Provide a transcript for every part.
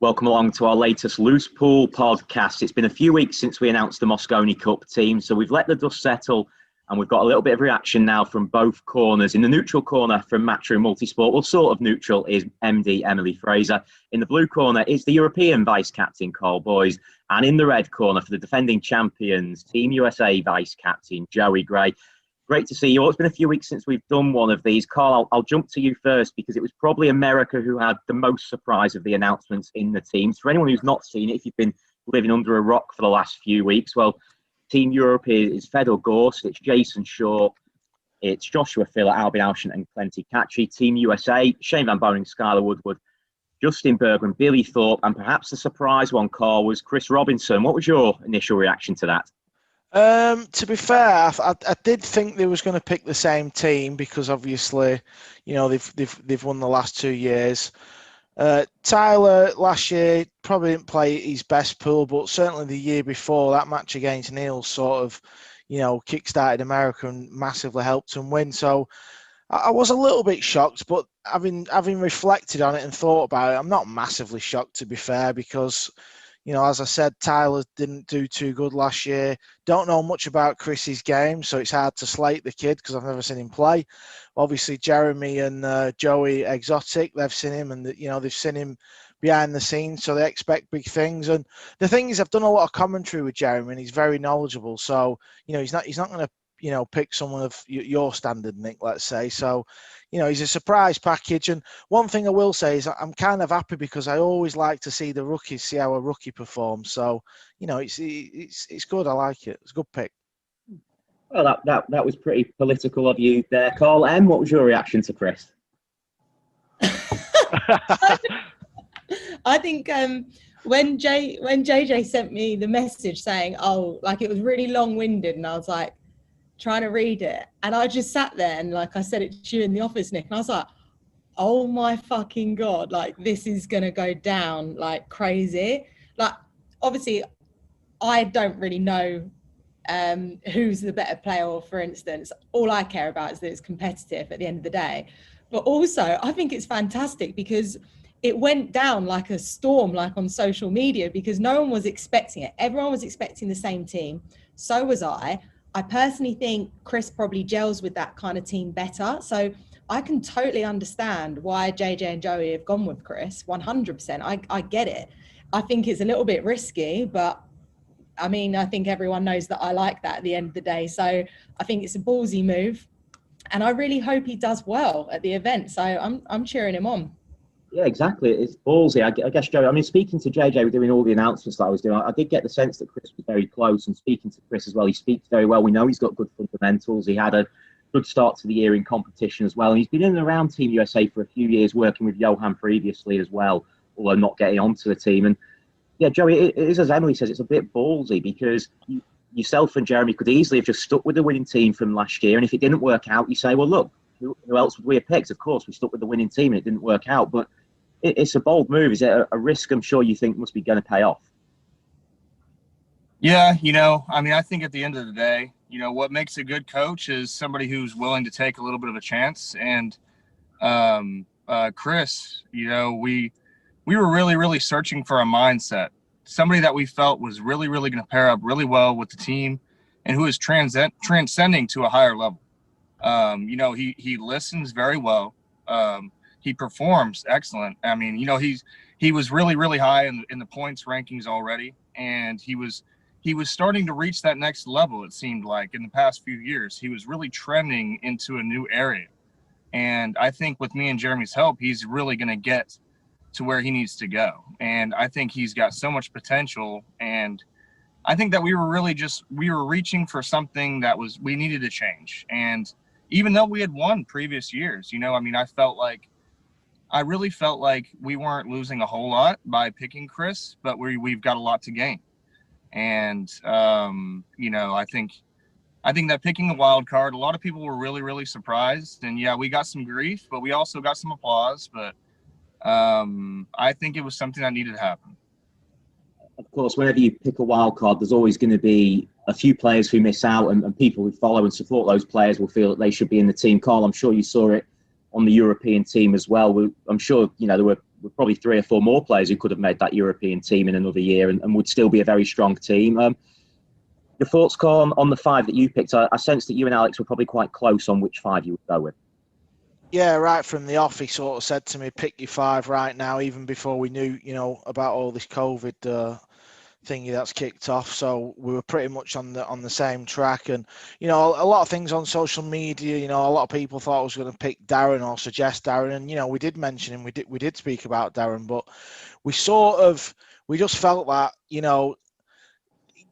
Welcome along to our latest Loose Pool podcast. It's been a few weeks since we announced the Mosconi Cup team, so we've let the dust settle and we've got a little bit of reaction now from both corners. In the neutral corner from Matchroom Multisport, well, sort of neutral, is MD Emily Fraser. In the blue corner is the European vice-captain, Karl Boys. And in the red corner for the defending champions, Team USA vice-captain, Joey Gray. Great to see you all. It's been a few weeks since we've done one of these. Karl, I'll jump to you first because it was probably America who had the most surprise of the announcements in the teams. For anyone who's not seen it, if you've been living under a rock for the last few weeks, well, Team Europe is Fedor Gorst, it's Jason Shaw, it's Joshua Filler, Albin Alshant and Clenty Catchy. Team USA, Shane Van Boning, Skylar Woodward, Justin Bergman, Billy Thorpe, and perhaps the surprise one, Karl, was Chris Robinson. What was your initial reaction to that? To be fair, I did think they was going to pick the same team because obviously, you know, they've won the last 2 years. Tyler last year probably didn't play his best pool, but certainly the year before, that match against Neil sort of, you know, kick-started America and massively helped them win. So I was a little bit shocked, but having reflected on it and thought about it, I'm not massively shocked, to be fair, because, you know, as I said, Tyler didn't do too good last year. Don't know much about Chris's game, so it's hard to slate the kid because I've never seen him play. Obviously, Jeremy and Joey exotic. They've seen him, and you know they've seen him behind the scenes, so they expect big things. And the thing is, I've done a lot of commentary with Jeremy, and he's very knowledgeable. So you know, he's not going to pick someone of your standard, Nick. Let's say so. You know, he's a surprise package. And one thing I will say is I'm kind of happy because I always like to see the rookies, see how a rookie performs. So, you know, it's good. I like it. It's a good pick. Well, that was pretty political of you there, Karl. What was your reaction to Chris? I think when JJ sent me the message saying, oh, like it was really long-winded, and I was like, trying to read it, and I just sat there and like I said it to you in the office, Nick, and I was like, oh my fucking god, like this is gonna go down like crazy. Like obviously I don't really know who's the better player, for instance. All I care about is that it's competitive at the end of the day. But also I think it's fantastic because it went down like a storm, like on social media, because no one was expecting it. Everyone was expecting the same team. So was I. I personally think Chris probably gels with that kind of team better. So I can totally understand why JJ and Joey have gone with Chris, 100%. I get it. I think it's a little bit risky, but I mean, I think everyone knows that I like that at the end of the day. So I think it's a ballsy move, and I really hope he does well at the event. So I'm cheering him on. Yeah, exactly. It's ballsy. I guess, Joey, I mean, speaking to JJ, doing all the announcements that I was doing, I did get the sense that Chris was very close, and speaking to Chris as well, he speaks very well. We know he's got good fundamentals. He had a good start to the year in competition as well, and he's been in and around Team USA for a few years, working with Johan previously as well, although not getting onto the team. And yeah, Joey, it is, as Emily says, it's a bit ballsy because yourself and Jeremy could easily have just stuck with the winning team from last year, and if it didn't work out, you say, well, look, who else would we have picked? Of course, we stuck with the winning team and it didn't work out, but it's a bold move. Is it a risk I'm sure you think must be going to pay off? Yeah, you know, I mean, I think at the end of the day, you know, what makes a good coach is somebody who's willing to take a little bit of a chance. And Chris, you know, we were really, really searching for a mindset, somebody that we felt was really, really going to pair up really well with the team and who is transcending to a higher level. You know, he listens very well. He performs excellent. I mean, you know, he was really, really high in the points rankings already, and he was starting to reach that next level. It seemed like in the past few years, he was really trending into a new area. And I think with me and Jeremy's help, he's really going to get to where he needs to go. And I think he's got so much potential. And I think that we were reaching for something that we needed to change. And even though we had won previous years, you know, I mean, I really felt like we weren't losing a whole lot by picking Chris, but we've got a lot to gain. And, you know, I think that picking a wild card, a lot of people were really, really surprised. And yeah, we got some grief, but we also got some applause. But I think it was something that needed to happen. Of course, whenever you pick a wild card, there's always going to be a few players who miss out, and people who follow and support those players will feel that they should be in the team. Karl, I'm sure you saw it on the European team as well. I'm sure, you know, there were with probably 3 or 4 more players who could have made that European team in another year and would still be a very strong team. Your thoughts, Karl, on the 5 that you picked? I sense that you and Alex were probably quite close on which 5 you would go with. Yeah, right from the off, he sort of said to me, pick your 5 right now, even before we knew, about all this COVID thingy that's kicked off. So we were pretty much on the same track. And, a lot of things on social media, a lot of people thought I was going to pick Darren or suggest Darren. And, we did mention him. We did speak about Darren, but we just felt that,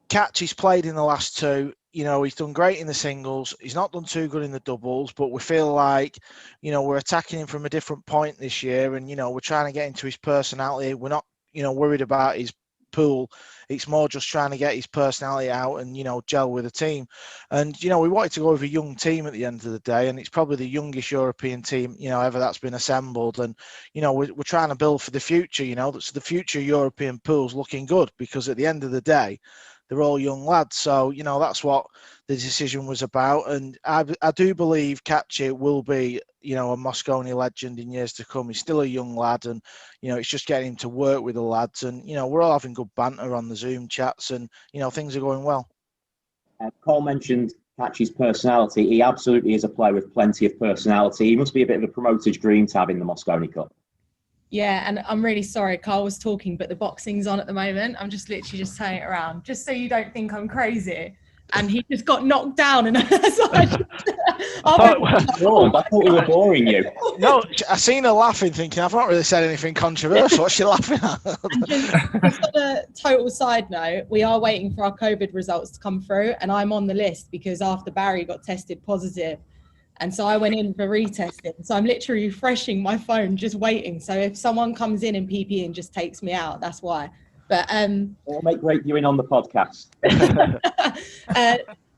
Catch, he's played in the last 2. He's done great in the singles. He's not done too good in the doubles, but we feel like, we're attacking him from a different point this year. And, we're trying to get into his personality. We're not, worried about his pool. It's more just trying to get his personality out and, gel with the team. And, we wanted to go with a young team at the end of the day. And it's probably the youngest European team, ever that's been assembled. And, we're trying to build for the future, so the future European pool's looking good, because at the end of the day, they're all young lads. So, that's what the decision was about. And I do believe Katchi will be, a Mosconi legend in years to come. He's still a young lad, and, it's just getting him to work with the lads. And, we're all having good banter on the Zoom chats, and, things are going well. Karl mentioned Katchi's personality. He absolutely is a player with plenty of personality. He must be a bit of a promoter's dream to have in the Mosconi Cup. Yeah, and I'm really sorry, Karl was talking, but the boxing's on at the moment. I'm just literally just turning it around, just so you don't think I'm crazy. And he just got knocked down, and so I thought we were boring you. No, I seen her laughing, thinking, I've not really said anything controversial. What's she laughing at? Just on a total side note, we are waiting for our COVID results to come through, and I'm on the list because after Barry got tested positive, and so I went in for retesting. So I'm literally refreshing my phone, just waiting. So if someone comes in PPE and just takes me out, that's why. But it'll make great viewing on the podcast.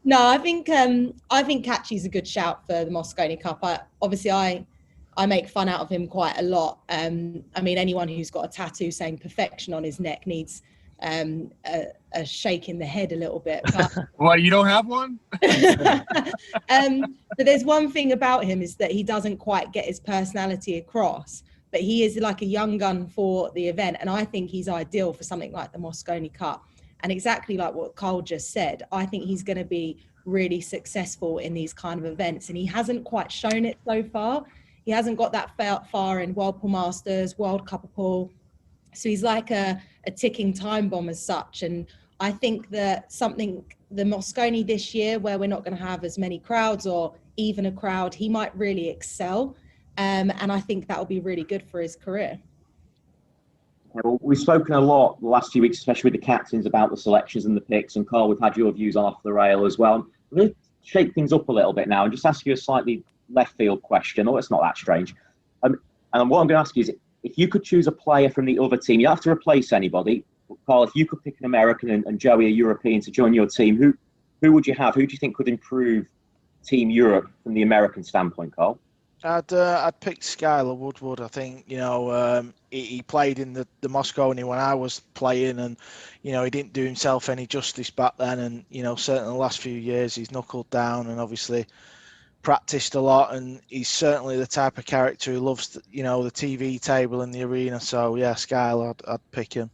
No, I think Katchi's a good shout for the Mosconi Cup. I make fun out of him quite a lot. I mean, anyone who's got a tattoo saying perfection on his neck needs a shake in the head a little bit. But What, you don't have one? But there's one thing about him, is that he doesn't quite get his personality across, but he is like a young gun for the event, and I think he's ideal for something like the Mosconi Cup. And exactly like what Karl just said, I think he's going to be really successful in these kind of events, and he hasn't quite shown it so far. He hasn't got that far in World Pool Masters, World Cup of Pool. So he's like a ticking time bomb as such. And I think that the Mosconi this year, where we're not going to have as many crowds or even a crowd, he might really excel. And I think that will be really good for his career. Well, we've spoken a lot the last few weeks, especially with the captains, about the selections and the picks. And Karl, we've had your views on Off the Rail as well. I'm going to shake things up a little bit now and just ask you a slightly left field question. Oh, it's not that strange. And what I'm going to ask you is, if you could choose a player from the other team, you don't have to replace anybody. Karl, if you could pick an American and Joey a European to join your team, who would you have? Who do you think could improve Team Europe from the American standpoint, Karl? I'd pick Skylar Woodward. I think, he played in the Mosconi when I was playing, and, he didn't do himself any justice back then. And, certainly the last few years he's knuckled down and obviously practiced a lot, and he's certainly the type of character who loves, the TV table in the arena. So, yeah, Skylar, I'd pick him.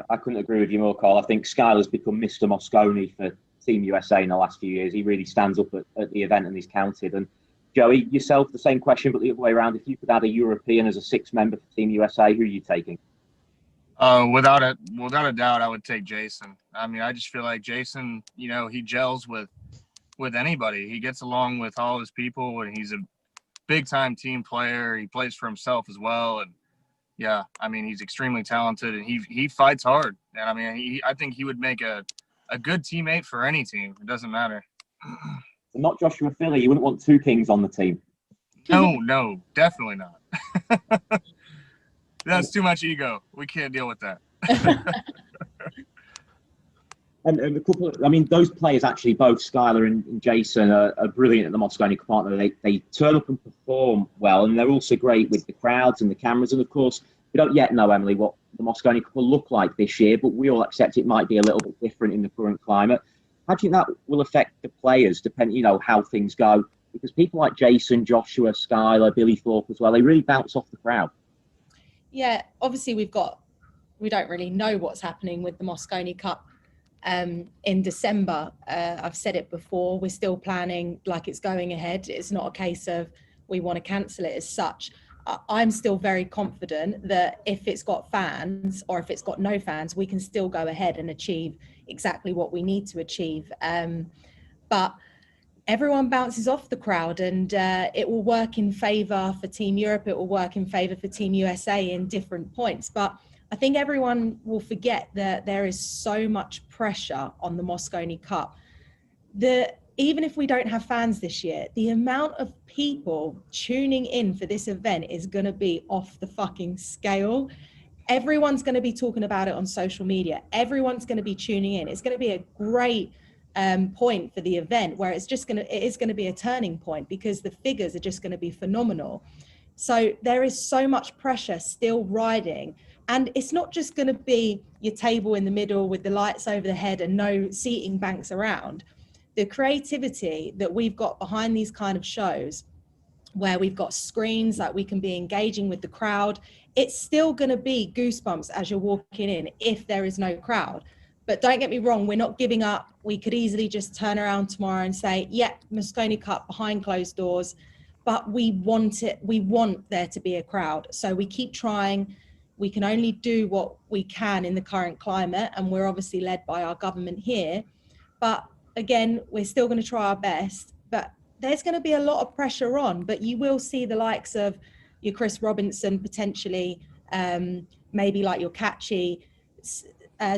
I couldn't agree with you more, Karl. I think Skylar's become Mr. Mosconi for Team USA in the last few years. He really stands up at the event and he's counted. And Joey, yourself, the same question, but the other way around. If you could add a European as a 6th member for Team USA, who are you taking? Without a doubt, I would take Jason. I mean, I just feel like Jason, he gels with anybody. He gets along with all his people, and he's a big-time team player. He plays for himself as well, and yeah, I mean, he's extremely talented, and he fights hard. And I mean, I think he would make a good teammate for any team. It doesn't matter. Not Joshua Philly. You wouldn't want 2 kings on the team. No, definitely not. That's too much ego. We can't deal with that. And a couple those players actually, both Skylar and Jason, are brilliant at the Mosconi Cup partner. They turn up and perform well, and they're also great with the crowds and the cameras. And of course, we don't yet know, Emily, what the Mosconi Cup will look like this year, but we all accept it might be a little bit different in the current climate. How do you think that will affect the players, depending, how things go? Because people like Jason, Joshua, Skylar, Billy Thorpe as well, they really bounce off the crowd. Yeah, obviously we don't really know what's happening with the Mosconi Cup in December. I've said it before, we're still planning like it's going ahead. It's not a case of we want to cancel it as such. I'm still very confident that if it's got fans or if it's got no fans, we can still go ahead and achieve exactly what we need to achieve. But everyone bounces off the crowd, and it will work in favour for Team Europe, it will work in favour for Team USA in different points. But I think everyone will forget that there is so much pressure on the Mosconi Cup. Even if we don't have fans this year, the amount of people tuning in for this event is going to be off the fucking scale. Everyone's going to be talking about it on social media. Everyone's going to be tuning in. It's going to be a great point for the event, where it is going to be a turning point, because the figures are just going to be phenomenal. So there is so much pressure still riding, and it's not just going to be your table in the middle with the lights over the head and no seating banks around. The creativity that we've got behind these kind of shows, where we've got screens that we can be engaging with the crowd, it's still going to be goosebumps as you're walking in if there is no crowd. But don't get me wrong, we're not giving up. We could easily just turn around tomorrow and say, yeah, Mosconi Cup behind closed doors, but we want it. We want there to be a crowd. So we keep trying. We can only do what we can in the current climate, and we're obviously led by our government here. But again, we're still going to try our best. But there's going to be a lot of pressure on, but you will see the likes of your Chris Robinson potentially, maybe like your Catchy,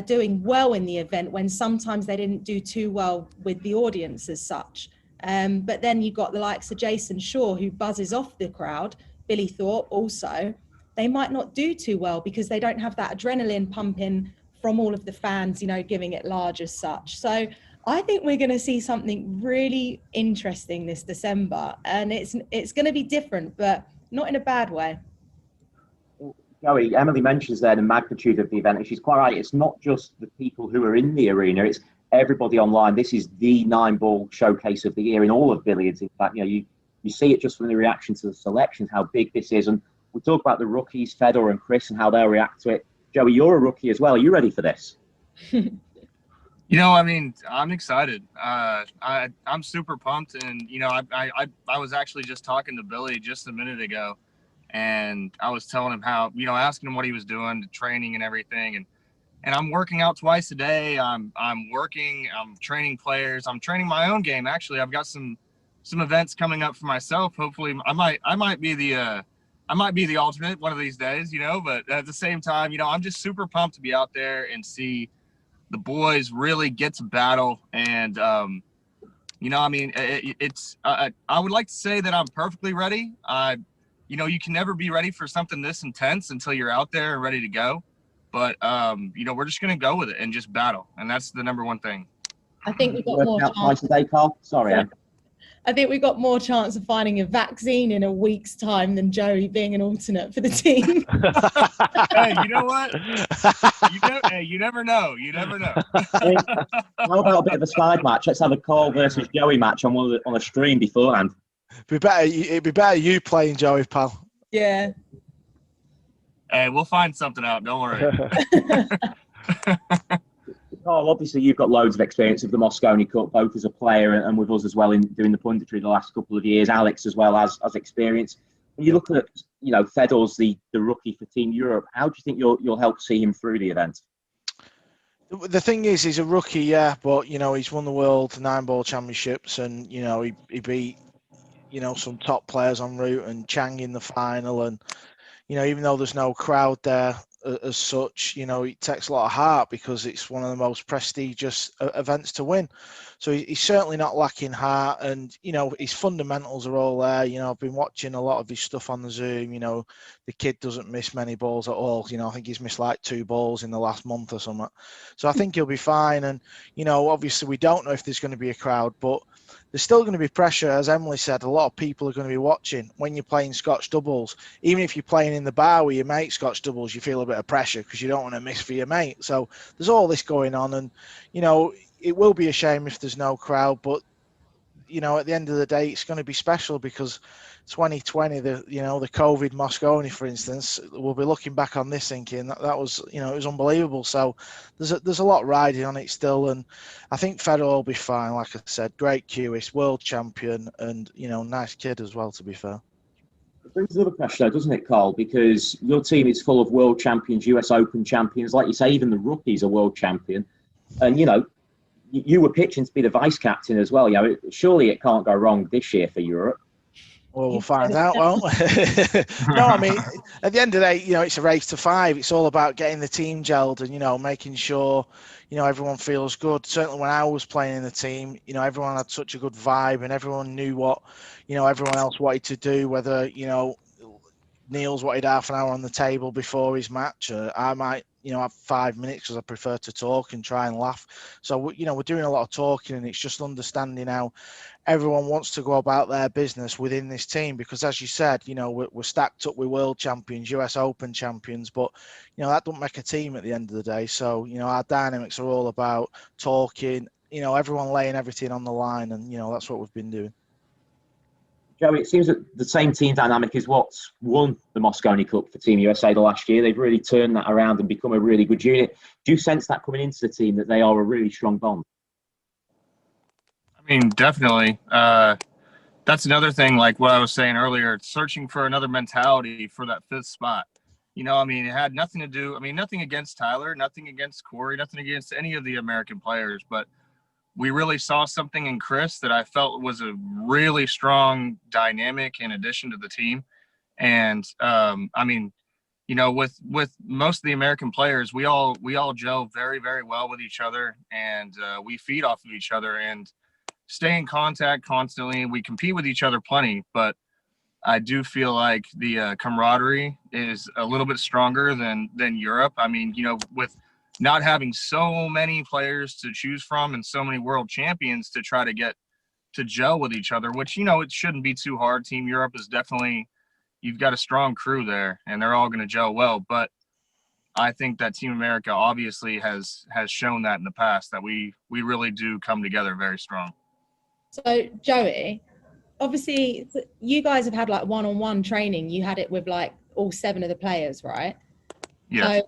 doing well in the event when sometimes they didn't do too well with the audience as such. But then you've got the likes of Jason Shaw, who buzzes off the crowd, Billy Thorpe also. They might not do too well because they don't have that adrenaline pumping from all of the fans, giving it large as such. So I think we're going to see something really interesting this December, and it's going to be different, but not in a bad way. Joey, Emily mentions there the magnitude of the event, and she's quite right. It's not just the people who are in the arena; it's everybody online. This is the 9-ball showcase of the year in all of billiards. In fact, you see it just from the reaction to the selections, how big this is. And we talk about the rookies, Fedor and Chris, and how they'll react to it. Joey, you're a rookie as well. Are you ready for this? I'm excited. I'm super pumped, and I was actually just talking to Billy just a minute ago, and I was telling him how, asking him what he was doing, the training and everything, and I'm working out twice a day. I'm training players. I'm training my own game. Actually, I've got some events coming up for myself. Hopefully, I might be the alternate one of these days, But at the same time, I'm just super pumped to be out there and see the boys really get to battle. And it's I would like to say that I'm perfectly ready. You can never be ready for something this intense until you're out there and ready to go. But we're just gonna go with it and just battle, and that's the number one thing. I think we've got more chance. Twice a day, Karl. Sorry. I think we've got more chance of finding a vaccine in a week's time than Joey being an alternate for the team. Hey, you know what? You never know. You never know. How about a bit of a side match? Let's have a Karl versus Joey match on a stream beforehand. It'd be better you playing Joey, pal. Yeah. Hey, we'll find something out. Don't worry. Karl, obviously you've got loads of experience of the Mosconi Cup, both as a player and with us as well in doing the punditry the last couple of years. Alex as well as experience. When you look at, Fedor's the rookie for Team Europe, how do you think you'll help see him through the event? The thing is, he's a rookie, yeah, but he's won the world 9-ball championships, and he beat some top players en route, and Chang in the final, and even though there's no crowd there as such, it takes a lot of heart because it's one of the most prestigious events to win. So he's certainly not lacking heart, and his fundamentals are all there. I've been watching a lot of his stuff on the Zoom. The kid doesn't miss many balls at all. I think he's missed like 2 balls in the last month or something. So I think he'll be fine. And obviously we don't know if there's going to be a crowd, but there's still going to be pressure. As Emily said, a lot of people are going to be watching when you're playing Scotch doubles. Even if you're playing in the bar with your mate Scotch doubles, you feel a bit of pressure because you don't want to miss for your mate. So there's all this going on, and it will be a shame if there's no crowd, but at the end of the day, it's going to be special because 2020, the COVID Mosconi, for instance, we'll be looking back on this thinking that was, it was unbelievable. So there's a lot riding on it still, and I think Federer will be fine. Like I said, great QS, world champion, and nice kid as well. To be fair. It brings another pressure, though, doesn't it, Karl? Because your team is full of world champions, US Open champions. Like you say, even the rookies are world champion. And, you were pitching to be the vice captain as well. Surely it can't go wrong this year for Europe. Well, we'll find out, won't we? No, I mean, at the end of the day, it's a race to 5. It's all about getting the team gelled and, making sure, everyone feels good. Certainly when I was playing in the team, everyone had such a good vibe and everyone knew what, everyone else wanted to do, whether, Neil's wanted half an hour on the table before his match. I might, have 5 minutes because I prefer to talk and try and laugh. So, we're doing a lot of talking, and it's just understanding how everyone wants to go about their business within this team. Because as you said, we're stacked up with world champions, US Open champions, but, that doesn't make a team at the end of the day. So, our dynamics are all about talking, everyone laying everything on the line, and, that's what we've been doing. Joey, it seems that the same team dynamic is what's won the Mosconi Cup for Team USA the last year. They've really turned that around and become a really good unit. Do you sense that coming into the team, that they are a really strong bond? I mean, definitely. That's another thing, like what I was saying earlier, searching for another mentality for that 5th spot. It had nothing to do, nothing against Tyler, nothing against Corey, nothing against any of the American players, but we really saw something in Chris that I felt was a really strong dynamic in addition to the team. And with most of the American players, we all gel very, very well with each other, and we feed off of each other and stay in contact constantly. We compete with each other plenty, but I do feel like the camaraderie is a little bit stronger than Europe. With not having so many players to choose from and so many world champions to try to get to gel with each other, which, it shouldn't be too hard. Team Europe is definitely, you've got a strong crew there and they're all going to gel well. But I think that Team America obviously has shown that in the past, that we really do come together very strong. So Joey, obviously you guys have had like one-on-one training. You had it with like all 7 of the players, right? Yes. So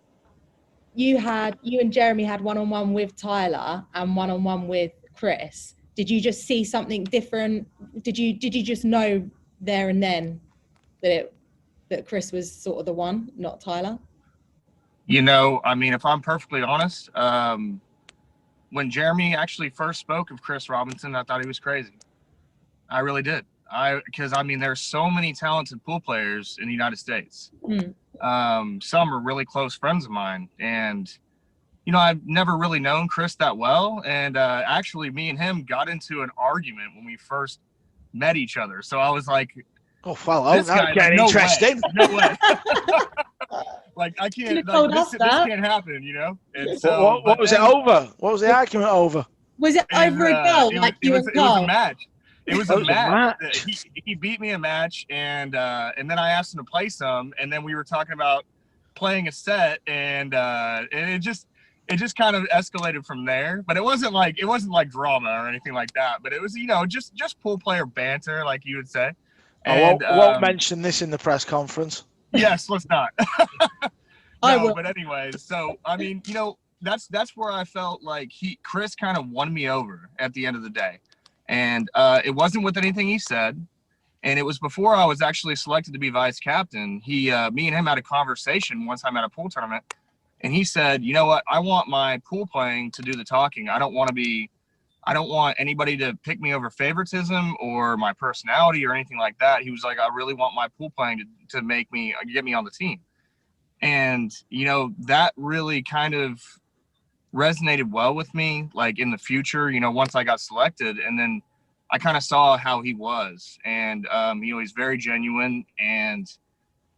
you and Jeremy had one-on-one with Tyler and one-on-one with Chris. Did you just see something different? Did you just know there and then that Chris was sort of the one, not Tyler? If I'm perfectly honest, when Jeremy actually first spoke of Chris Robinson, I thought he was crazy. I really did. Because there's so many talented pool players in the United States. Some are really close friends of mine, and I've never really known Chris that well. And actually, me and him got into an argument when we first met each other. So I was like, "Oh, well, this guy, getting interesting. No way." Like, I can't. Like, this can't happen, And so, what was it over? What was the argument over? Was it over a goal? It was a match. It was a match. He beat me a match, and then I asked him to play some, and then we were talking about playing a set, and it just kind of escalated from there. But it wasn't like drama or anything like that. But it was just pool player banter, like you would say. And, I won't mention this in the press conference. Yes, let's not. But anyway, so that's where I felt like Chris kind of won me over at the end of the day. And it wasn't with anything he said, and it was before I was actually selected to be vice captain. Me and him had a conversation one time at a pool tournament, and he said, "You know what? I want my pool playing to do the talking. I don't want anybody to pick me over favoritism or my personality or anything like that." He was like, "I really want my pool playing to get me on the team." And, that really kind of resonated well with me, like in the future, once I got selected. And then I kind of saw how he was, and he's very genuine, and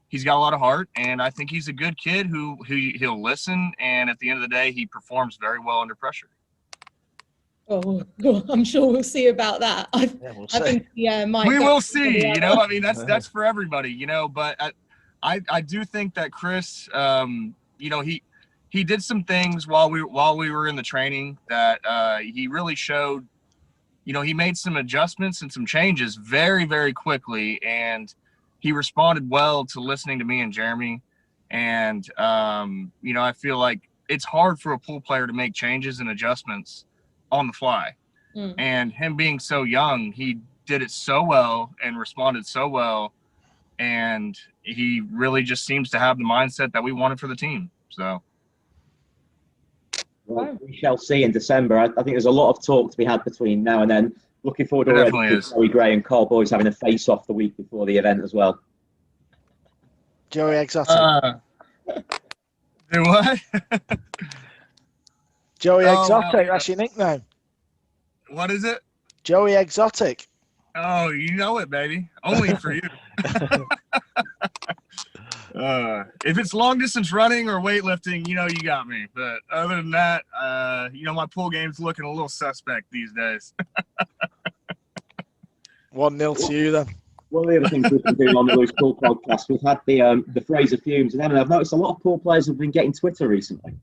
he's got a lot of heart, and I think he's a good kid who he'll listen, and at the end of the day he performs very well under pressure. Oh, I'm sure we'll see about that. I think we will see. That's for everybody, but I do think that Chris, he did some things while we were in the training that he really showed, he made some adjustments and some changes very, very quickly, and he responded well to listening to me and Jeremy. And, I feel like it's hard for a pool player to make changes and adjustments on the fly. And him being so young, he did it so well and responded so well. And he really just seems to have the mindset that we wanted for the team. So. Well, we shall see in December. I think there's a lot of talk to be had between now and then. Looking forward already to Joey Gray and Karl Boyes having a face-off the week before the event as well. Joey Exotic. Do what? Joey Exotic, that's your nickname. What is it? Joey Exotic. Oh, you know it, baby. Only for you. If it's long distance running or weightlifting, you got me. But other than that, my pool game's looking a little suspect these days. 1-0 to you then. One of the other things we've been doing on the Loose Pool podcast, we've had the Fraser Fumes, and I've noticed a lot of pool players have been getting Twitter recently.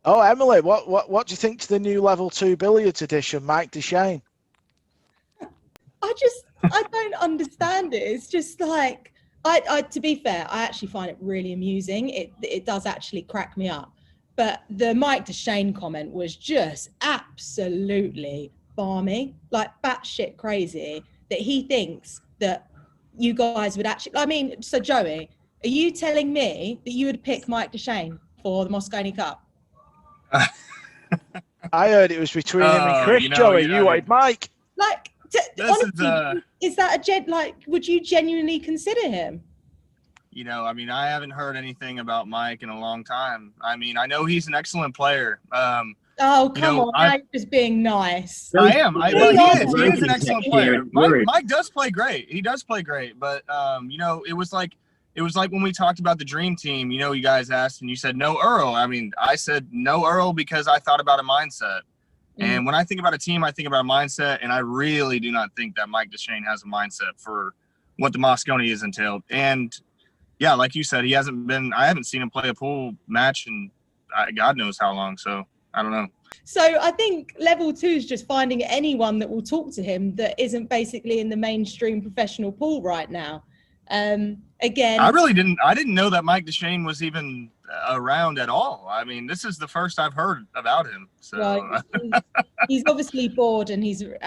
Oh, Emily, what do you think to the new level 2 billiards edition, Mike DeShane? I don't understand it. It's just like, to be fair, I actually find it really amusing. It does actually crack me up. But the Mike DeShane comment was just absolutely balmy, like batshit crazy, that he thinks that you guys would actually, so Joey, are you telling me that you would pick Mike DeShane for the Mosconi Cup? I heard it was between him and Chris, Joey. You wanted Mike. Like, honestly, is that would you genuinely consider him? I haven't heard anything about Mike in a long time. I know he's an excellent player. Oh, come on, now you're just being nice. I am. He is an excellent player. Mike does play great. He does play great. But, it was like when we talked about the dream team, you guys asked and you said no Earl. I said no Earl because I thought about a mindset. And when I think about a team, I think about a mindset, and I really do not think that Mike DeShane has a mindset for what the Mosconi is entailed. And yeah, like you said, I haven't seen him play a pool match in God knows how long. So I don't know. So I think level 2 is just finding anyone that will talk to him that isn't basically in the mainstream professional pool right now. Again, I didn't know that Mike DeShane was even around at all. This is the first I've heard about him. So well, he's obviously bored, and he's do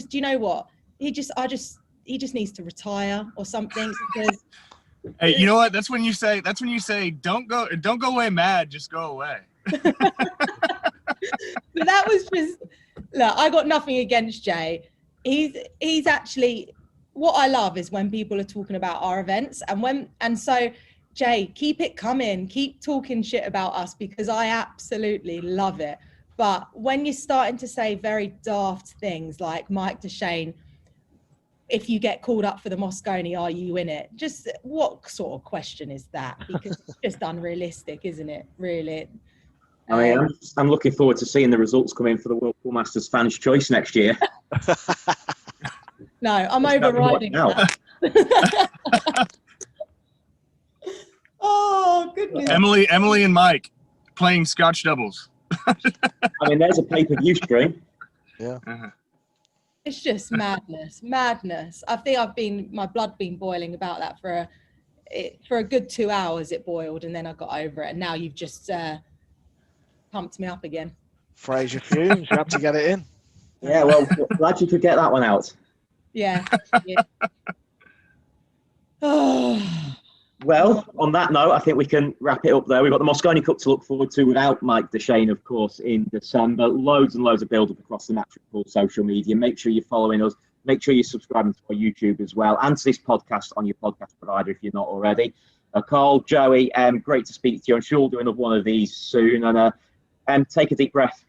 you know what? He just needs to retire or something, because hey, you know what? That's when you say don't go away mad, just go away. But that was just, look, I got nothing against Jay. He's actually, what I love is when people are talking about our events, and so Jay, keep it coming, keep talking shit about us, because I absolutely love it. But when you're starting to say very daft things like Mike DeShane, if you get called up for the Mosconi, are you in it? Just what sort of question is that? Because it's just unrealistic, isn't it? Really. I'm looking forward to seeing the results come in for the World Pool Masters Fans' Choice next year. No, I'm overriding that. Oh, goodness. Emily and Mike playing Scotch doubles. There's a pay-per-view stream. Yeah. Uh-huh. It's just madness. I think my blood been boiling about that for a good 2 hours. It boiled, and then I got over it. And now you've just pumped me up again. Fraser Fumes, you have to get it in. Yeah, well, glad you could get that one out. Yeah. Oh. Well, on that note, I think we can wrap it up there. We've got the Mosconi Cup to look forward to without Mike DeShane, of course, in December. Loads and loads of build-up across the Natural Pool social media. Make sure you're following us. Make sure you're subscribing to our YouTube as well, and to this podcast on your podcast provider if you're not already. Karl, Joey, great to speak to you. I'm sure we'll do another one of these soon. And take a deep breath.